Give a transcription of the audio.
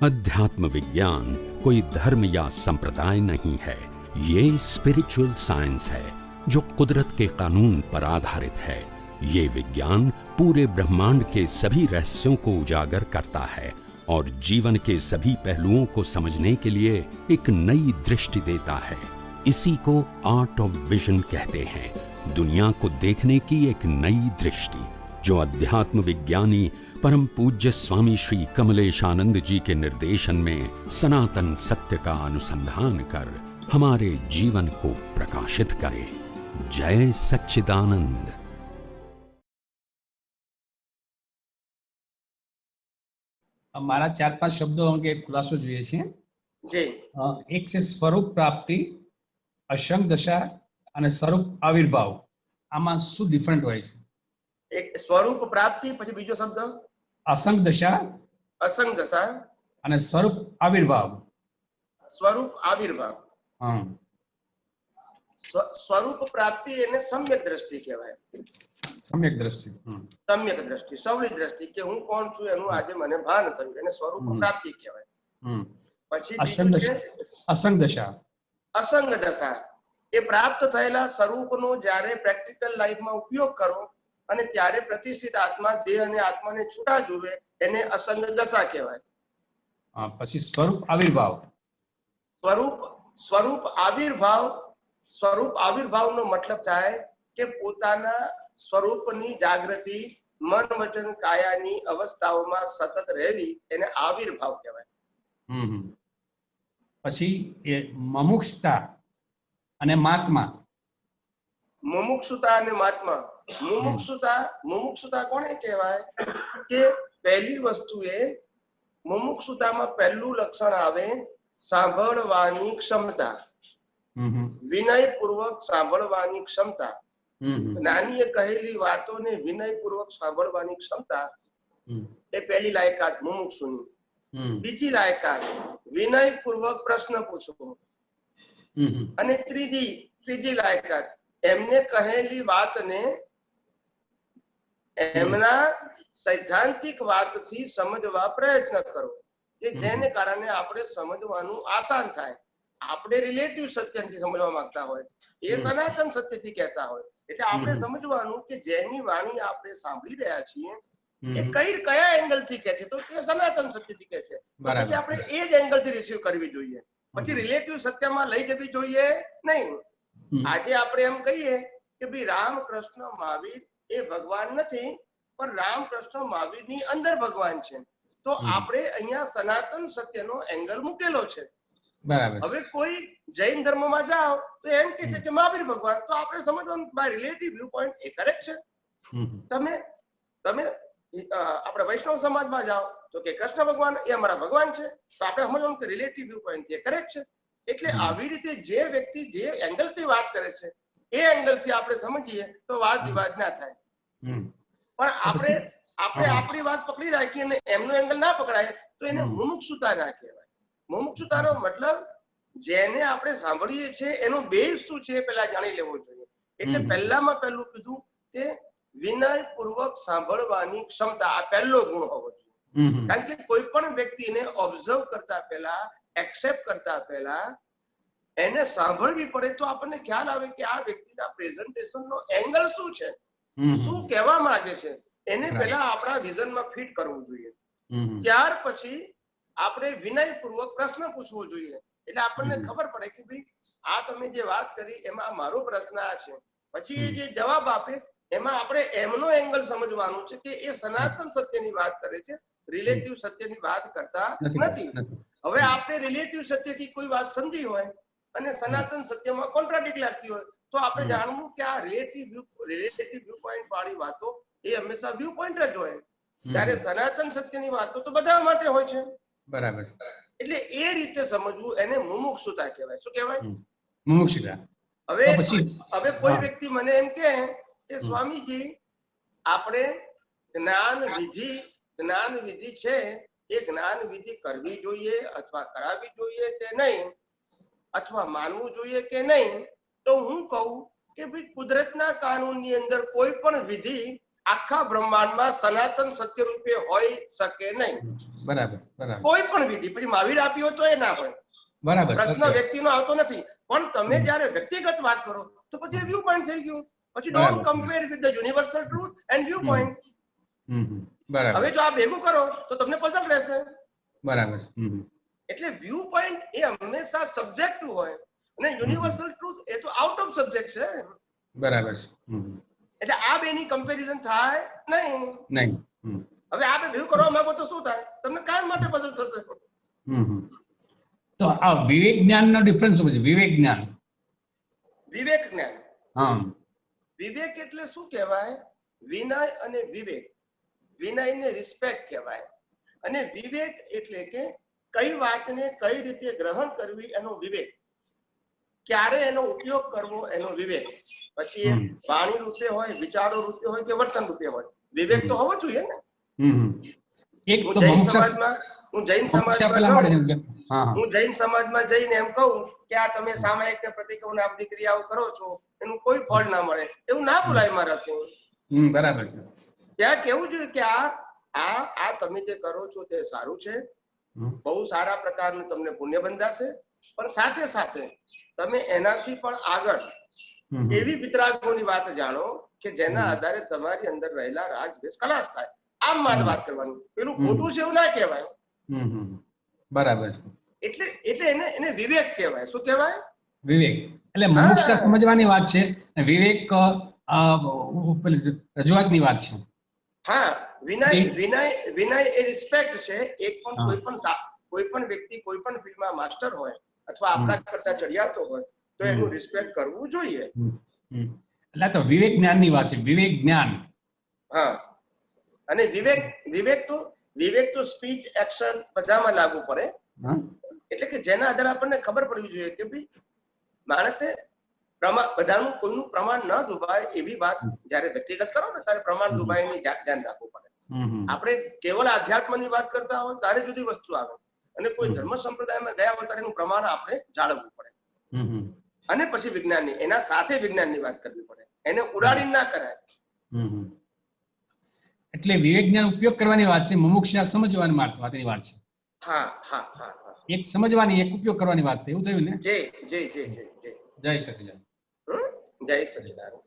अध्यात्म विज्ञान कोई धर्म या संप्रदाय नहीं है, ये स्पिरिचुअल साइंस है जो कुदरत के कानून पर आधारित है। ये विज्ञान पूरे ब्रह्मांड के सभी रहस्यों को उजागर करता है और जीवन के सभी पहलुओं को समझने के लिए एक नई दृष्टि देता है। इसी को आर्ट ऑफ विजन कहते हैं, दुनिया को देखने की एक नई दृष्टि, जो अध्यात्म विज्ञानी परम पूज्य स्वामी श्री कमलेशानंद जी के निर्देशन में सनातन सत्य का अनुसंधान कर हमारे जीवन को प्रकाशित करे। जय सच्चिदानंद। हमारा 4-5 शब्दों अंगे खुलासो જોઈએ છે જી એક છે સ્વરૂપ પ્રાપ્તિ, અસંગ દશા અને સ્વરૂપ આવિર્ભાવ. આમાં શું ડિફરન્ટ હોય છે? એક સ્વરૂપ પ્રાપ્તિ, પછી બીજો શબ્દ અસંગ દશા અસંગ દશા અને સ્વરૂપ આવિર્ભાવ. સ્વરૂપ આવિર્ભાવ. હા, સ્વરૂપ પ્રાપ્તિ એને સમ્યક દ્રષ્ટિ કહેવાય. સમ્યક દ્રષ્ટિ. સમ્યક દ્રષ્ટિ, સવળી દ્રષ્ટિ કે હું કોણ છું એનું આજે મને ભાન થયું, એને સ્વરૂપ પ્રાપ્તિ કહેવાય. પછી બીજું છે અસંગ દશા. અસંગ દશા, એ પ્રાપ્ત થયેલા સ્વરૂપનો જ્યારે પ્રેક્ટિકલ લાઈફમાં ઉપયોગ કરો અને ત્યારે પ્રતિષ્ઠિત આત્મા દેહ અને આત્માને છૂટા જુએ, એને અસંગ દશા કહેવાય. પછી સ્વરૂપ આવિર્ભાવ. સ્વરૂપ આવિર્ભાવ, સ્વરૂપ આવિર્ભાવનો મતલબ થાય કે પોતાના સ્વરૂપની જાગૃતિ મન વચન કાયાની અવસ્થાઓમાં સતત રહેવી, એને આવિર્ભાવ કહેવાય. પછી એ મુમુક્ષતા અને મહાત્મા. મુમુક્ષુતા અને મહાત્મા. મુમુક્ષુતા કોને કહેવાય કે પહેલી વસ્તુ એ મુમુક્ષુતામાં પહેલું લક્ષણ આવે સાંભળવાની ક્ષમતા, વિનયપૂર્વક સાંભળવાની ક્ષમતા. નાનીએ કહેલી વાતોને વિનયપૂર્વક સાંભળવાની ક્ષમતા એ પહેલી લાયકાત મુમુક્ષુની. બીજી લાયકાત વિનયપૂર્વક પ્રશ્ન પૂછવો. અને ત્રીજી લાયકાત એમને કહેલી વાતને એમના સૈદ્ધાંતિક વાતથી સમજવા પ્રયત્ન કરવો, કે જેને કારણે આપણે સમજવાનું આસાન થાય. આપણે રિલેટિવ સત્યથી સમજવા માંગતા હોય, એ સનાતન સત્યથી કહેતા હોય, એટલે આપણે સમજવાનું કે જેની વાણી આપણે સાંભળી રહ્યા છીએ એ કયા એંગલથી કહે છે, તો એ સનાતન સત્યથી કહે છે, પછી આપણે એ જ એંગલથી રિસીવ કરવી જોઈએ. પછી રિલેટિવ સત્યમાં લઈ જવી જોઈએ નહીં. આજે આપણે એમ કહીએ કે ભાઈ રામકૃષ્ણ મહાવીર એ ભગવાન નથી, પણ રામકૃષ્ણ મહાવીરની અંદર ભગવાન છે, તો આપણે અહીંયા સનાતન સત્યનો એંગલ મૂકેલો છે. હવે કોઈ જૈન ધર્મમાં જાઓ તો એમ કે છે કે મહાવીર ભગવાન, તો આપણે સમજવાનું બાય રિલેટિવ વ્યૂ પોઈન્ટ એ કરેક્ટ છે. તમે આપણે વૈષ્ણવ સમાજમાં જાઓ તો કે કૃષ્ણ ભગવાન એ અમારા ભગવાન છે, તો આપણે સમજવાનું કે રિલેટિવ વ્યૂ પોઈન્ટ એ કરેક્ટ છે. એટલે આવી રીતે જે વ્યક્તિ જે એંગલથી વાત કરે છે એ એંગલથી આપણે સમજીએ તો વાદ વિવાદ ના થાય. પણ આપણે આપણી વાત પકડી રાખીએ અને એમનો એંગલ ના પકડાય તો એને મુમુક્ષુતા ના કહેવાય. મુમુક્ષુતાનો મતલબ જેને આપણે સાંભળીએ છીએ એનો બેઝ શું છે પેલા જાણી લેવો જોઈએ. એટલે પહેલામાં પહેલું કીધું કે વિનયપૂર્વક સાંભળવાની ક્ષમતા, આ પહેલો ગુણ હોવો જોઈએ. કારણ કે કોઈ પણ વ્યક્તિને ઓબ્ઝર્વ કરતા પહેલા, એક્સેપ્ટ કરતા પહેલા એને સાંભળવી પડે તો આપણને ખ્યાલ આવે કે આ વ્યક્તિના પ્રેઝન્ટેશનનો એંગલ શું છે, શું કહેવા માંગે છે, એને પહેલા આપણા વિઝનમાં ફિટ કરવું જોઈએ. ત્યાર પછી આપણે વિનયપૂર્વક પ્રશ્ન પૂછવો જોઈએ, એટલે આપણને ખબર પડે કે ભાઈ આ તમે જે વાત કરી એમાં મારો પ્રશ્ન આ છે. પછી એ જે જવાબ આપે એમાં આપણે એમનો એંગલ સમજવાનું છે કે એ સનાતન સત્યની વાત કરે છે, રિલેટિવ સત્યની વાત કરતા નથી. હવે આપણે રિલેટિવ સત્યથી કોઈ વાત સમજી હોય અને સનાતન સત્યમાં કોન્ટ્રાડિક્ટ લાગતી હોય તો આપણે જાણવું કે આ રિલેટિવ વ્યૂ પોઈન્ટ વાળી વાતો એ હંમેશા વ્યૂ પોઈન્ટ જ હોય, ત્યારે સનાતન સત્યની વાતો તો બધા માટે હોય છે. બરાબર. એટલે એ રીતે સમજવું એને મુમુક્ષુતા કહેવાય. શું કહેવાય? મુમુક્ષુતા. હવે કોઈ વ્યક્તિ મને એમ કહે કે સ્વામીજી આપણે જ્ઞાન વિધિ છે એ જ્ઞાન વિધિ કરવી જોઈએ અથવા કરાવવી જોઈએ કે નહીં, અથવા માનવું જોઈએ કે નહીં, તો હું કહું કે ભાઈ કુદરતના કાનૂનની અંદર કોઈ પણ વિધિ આખા બ્રહ્માંડમાં સનાતન સત્ય રૂપે હોઈ શકે નહીં. બરાબર બરાબર કોઈ પણ વિધિ પછી મહાવીર આપ્યો તો એ ના હોય. બરાબર પ્રશ્ન સત્ય. વ્યક્તિનો આવતો નથી. પણ તમે જ્યારે વ્યક્તિગત વાત કરો તો પછી એ વ્યૂ પોઈન્ટ થઈ ગયું. પછી ડોન્ટ બરાબર. Compare with the universal truth and view point. બરાબર હવે જો આ ભેગું કરો તો તમને પઝલ રહેશે. બરાબર એટલે વ્યૂ પોઈન્ટ એ હંમેશા સબ્જેક્ટિવ હોય અને યુનિવર્સલ ટ્રુથ એ તો આઉટ ઓફ સબ્જેક્ટ છે. બરાબર એટલે આ બેની કમ્પેરિઝન થાય નહીં. નહીં. હવે આ બે ભેગું કરવા માંગો તો શું થાય? તમને કાયમ માટે પઝલ થશે. તો આ વિવેક જ્ઞાનનો ડિફરન્સ શું છે? વિવેક જ્ઞાન. વિવેક જ્ઞાન. હા. વિવેક એટલે શું કહેવાય? વિનય અને વિવેક. વિનયને રિસ્પેક્ટ કહેવાય અને વિવેક એટલે કે કઈ વાતને કઈ રીતે ગ્રહણ કરવી એનો વિવેક, ક્યારે એનો ઉપયોગ કરવો એનો વિવેક. પછી એ વાણી રૂપે હોય, વિચારો રૂપે હોય કે વર્તન રૂપે હોય, વિવેક તો હોવો જોઈએ ને. એક હું તો જૈન મમુક્ષા સમાજમાં પેલા મળે છે કે હા હું જૈન સમાજમાં જઈને એમ કહું કે આ તમે સામાયિક ને પ્રતિક્રમણ આ બધી ક્રિયાઓ કરો છો એનું કોઈ ફળ ના મળે, એવું ના બોલાય મારાથી. બરાબર છે. ત્યાં કેવું જોઈએ કે આ તમે જે કરો છો તે સારું છે, બહુ સારા પ્રકારનું તમને પુણ્ય બંધાશે, પણ સાથે સાથે તમે એનાથી પણ આગળ એવી વિતરાગોની વાત જાણો કે જેના આધારે તમારી અંદર રહેલા રાગ દ્વેષ ખલાસ થાય. આમ વાત કરવાની. પેલું ખોટું છે એવું ના કહેવાય. બરાબર છે. એટલે એને વિવેક કહેવાય. શું કહેવાય? વિવેક એટલે મમુક્ષા સમજવાની વાત છે, વિવેક રજૂઆતની વાત છે. હા, વિનય એ રિસ્પેક્ટ છે. એક પણ કોઈ પણ વ્યક્તિ કોઈ પણ ફિલ્ડમાં માસ્ટર હોય અથવા આપણા કરતા ચડિયાતો હોય તો એનું રિસ્પેક્ટ કરવું જોઈએ. એટલે તો વિવેક જ્ઞાનની વાત છે. વિવેક જ્ઞાન. હા, અને વિવેક તો સ્પીચ, એક્શન બધામાં લાગુ પડે. એટલે કે જેના આધારે આપણને ખબર પડવી જોઈએ કે ભાઈ માણસે બધાનું કોઈનું પ્રમાણ ન દુભાય એવી વાત જયારે વ્યક્તિગત કરો ને ત્યારે પ્રમાણ દુભાય ની ધ્યાન રાખવું પડે. આપણે કેવળ આધ્યાત્મની વાત કરતા હોય ત્યારે જુદી વસ્તુ આવે અને કોઈ ધર્મ સંપ્રદાયમાં ગયા હોય ત્યારે એનું પ્રમાણ આપણે જાળવવું પડે. અને પછી વિજ્ઞાનની એના સાથે વિજ્ઞાનની વાત કરવી પડે, એને ઉડાડી ના કરાય. એટલે વિવેક જ્ઞાન ઉપયોગ કરવાની વાત છે, મુમુક્ષા સમજવાની વાતની વાત છે. હા હા હા હા, એક સમજવાની, એક ઉપયોગ કરવાની વાત. એવું થયું ને? જય જય જય જય જય જય સચિદાનંદ. જય સચિદાનંદ.